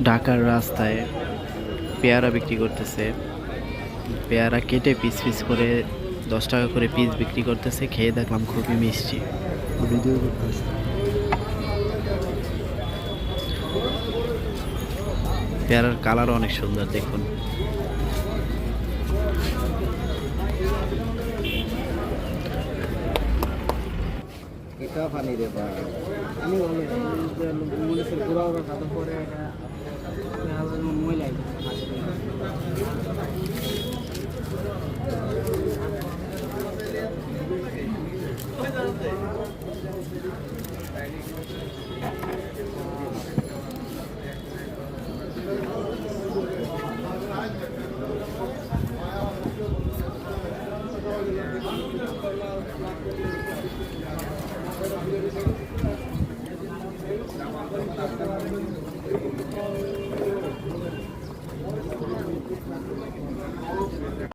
ঢাকার রাস্তায় পেয়ারা বিক্রি করতেছে। পেয়ারা কেটে পিস পিস করে 10 টাকা করে পিস বিক্রি করতেছে। খেয়ে দেখলাম খুবই মিষ্টি। ভিডিও করতেছে। পেয়ারার কালার অনেক সুন্দর দেখুন। এটা পানি রে ভাই, আমি বলে মনে পুরো খাওয়ার পরে এটা ময়লা